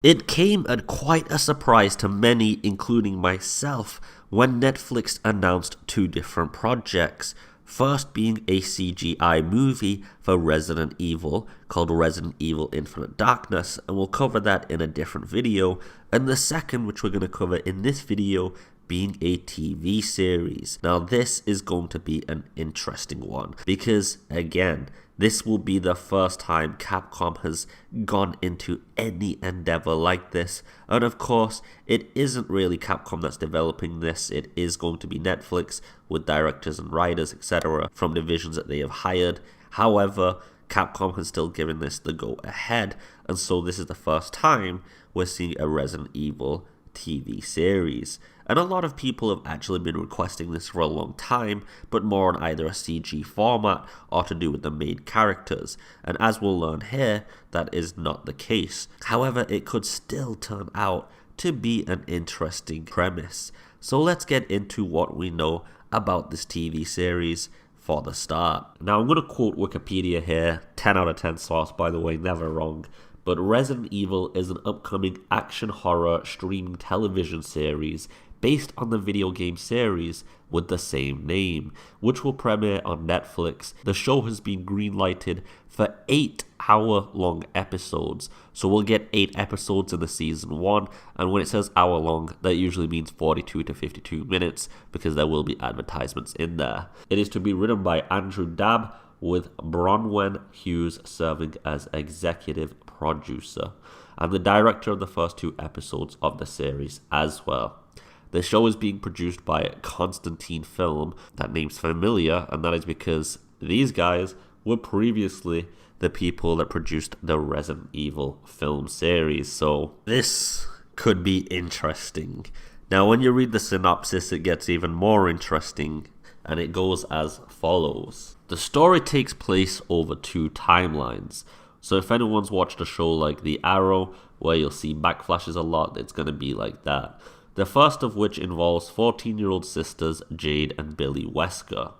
It came at quite a surprise to many, including myself, when Netflix announced two different projects. First being a CGI movie for Resident Evil called Resident Evil Infinite Darkness, and we'll cover that in a different video. And the second, which we're going to cover in this video, being a TV series. Now this is going to be an interesting one because, again, this will be the first time Capcom has gone into any endeavor like this. And of course, it isn't really Capcom that's developing this. It is going to be Netflix with directors and writers, etc. from divisions that they have hired. However, Capcom has still given this the go ahead. And so this is the first time we're seeing a Resident Evil TV series. And a lot of people have actually been requesting this for a long time, but more on either a CG format or to do with the main characters. And as we'll learn here, that is not the case. However, it could still turn out to be an interesting premise. So let's get into what we know about this TV series for the start. Now I'm going to quote Wikipedia here, 10 out of 10 source by the way, never wrong. But Resident Evil is an upcoming action horror streaming television series based on the video game series with the same name, which will premiere on Netflix. The show has been greenlighted for 8-hour-long episodes, so we'll get 8 episodes in the season 1, and when it says hour-long, that usually means 42 to 52 minutes, because there will be advertisements in there. It is to be written by Andrew Dabb, with Bronwen Hughes serving as executive producer, and the director of the first 2 episodes of the series as well. The show is being produced by Constantine Film. That name's familiar, and that is because these guys were previously the people that produced the Resident Evil film series, so this could be interesting. Now, when you read the synopsis, it gets even more interesting, and it goes as follows. The story takes place over 2 timelines. So if anyone's watched a show like The Arrow, where you'll see backflashes a lot, it's going to be like that. The first of which involves 14-year-old sisters Jade and Billy Wesker.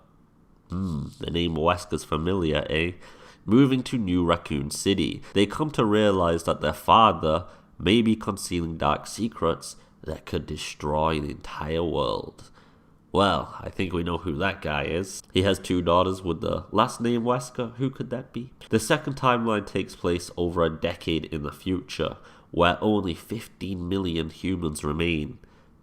The name Wesker's familiar, eh? Moving to New Raccoon City, they come to realize that their father may be concealing dark secrets that could destroy the entire world. Well, I think we know who that guy is. He has 2 daughters with the last name Wesker. Who could that be? The second timeline takes place over a decade in the future, where only 15 million humans remain.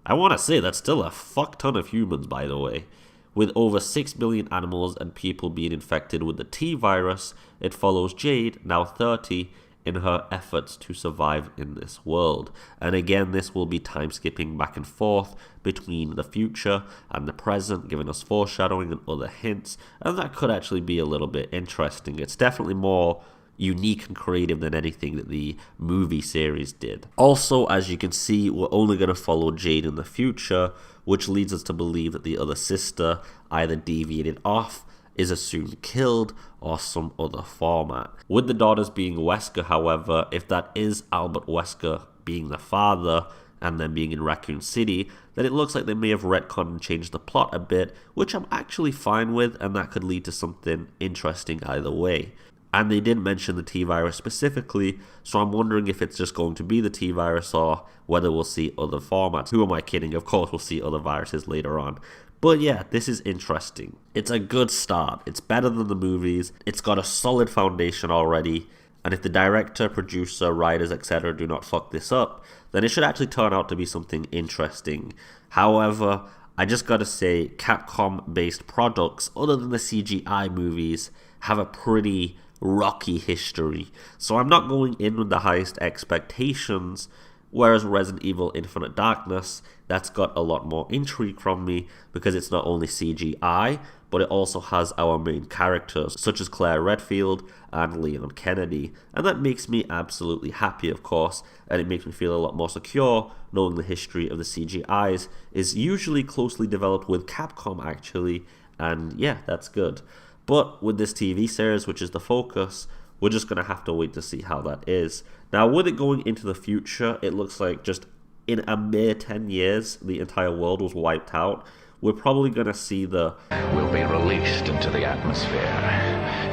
I want to say that's still a fuck ton of humans, by the way. With over 6 billion animals and people being infected with the T-virus, it follows Jade, now 30, in her efforts to survive in this world. And again, this will be time skipping back and forth between the future and the present, giving us foreshadowing and other hints, and that could actually be a little bit interesting. It's definitely more unique and creative than anything that the movie series did. Also, as you can see, we're only going to follow Jade in the future, which leads us to believe that the other sister either deviated off, is assumed killed, or some other format. With the daughters being Wesker, however, if that is Albert Wesker being the father and then being in Raccoon City, then it looks like they may have retconned and changed the plot a bit, which I'm actually fine with, and that could lead to something interesting either way. And they did mention the T-virus specifically, so I'm wondering if it's just going to be the T-virus or whether we'll see other formats. Who am I kidding? Of course we'll see other viruses later on. But yeah, this is interesting. It's a good start. It's better than the movies. It's got a solid foundation already. And if the director, producer, writers, etc. do not fuck this up, then it should actually turn out to be something interesting. However, I just gotta say, Capcom-based products, other than the CGI movies, have a pretty rocky history. So I'm not going in with the highest expectations, whereas Resident Evil Infinite Darkness, that's got a lot more intrigue from me because it's not only CGI, but it also has our main characters, such as Claire Redfield and Leon Kennedy, and that makes me absolutely happy, of course, and it makes me feel a lot more secure knowing the history of the CGIs is usually closely developed with Capcom, actually, and yeah, that's good. But with this TV series, which is the focus, we're just going to have to wait to see how that is. Now, with it going into the future, it looks like just in a mere 10 years, the entire world was wiped out. We're probably going to see the will be released into the atmosphere,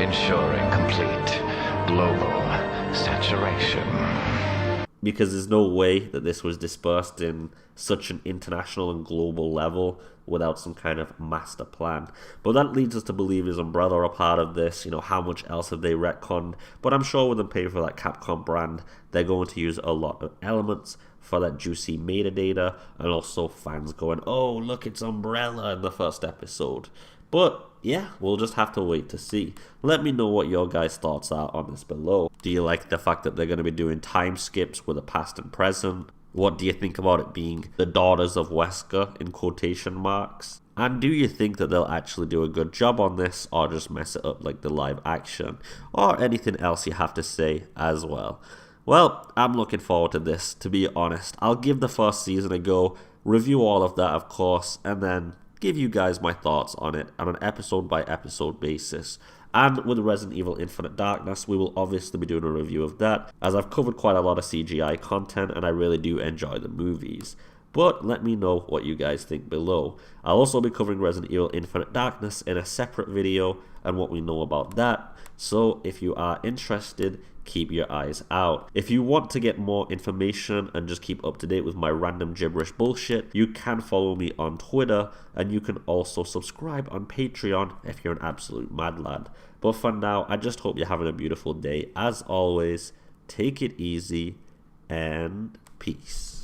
ensuring complete global saturation. because there's no way that this was dispersed in such an international and global level without some kind of master plan. But that leads us to believe his Umbrella are a part of this. How much else have they retconned? But I'm sure with them paying for that Capcom brand, they're going to use a lot of elements for that juicy metadata, and also fans going, oh, look, it's Umbrella in the first episode. But yeah, we'll just have to wait to see. Let me know what your guys' thoughts are on this below. Do you like the fact that they're going to be doing time skips with the past and present? What do you think about it being the daughters of Wesker in quotation marks? And do you think that they'll actually do a good job on this, or just mess it up like the live action? Or anything else you have to say as well? Well, I'm looking forward to this, to be honest. I'll give the first season a go, review all of that of course, and then give you guys my thoughts on it on an episode by episode basis. And with Resident Evil Infinite Darkness, we will obviously be doing a review of that, as I've covered quite a lot of CGI content and I really do enjoy the movies. But let me know what you guys think below. I'll also be covering Resident Evil Infinite Darkness in a separate video and what we know about that. So if you are interested, keep your eyes out. If you want to get more information and just keep up to date with my random gibberish bullshit, you can follow me on Twitter, and you can also subscribe on Patreon if you're an absolute mad lad. But for now, I just hope you're having a beautiful day. As always, take it easy and peace.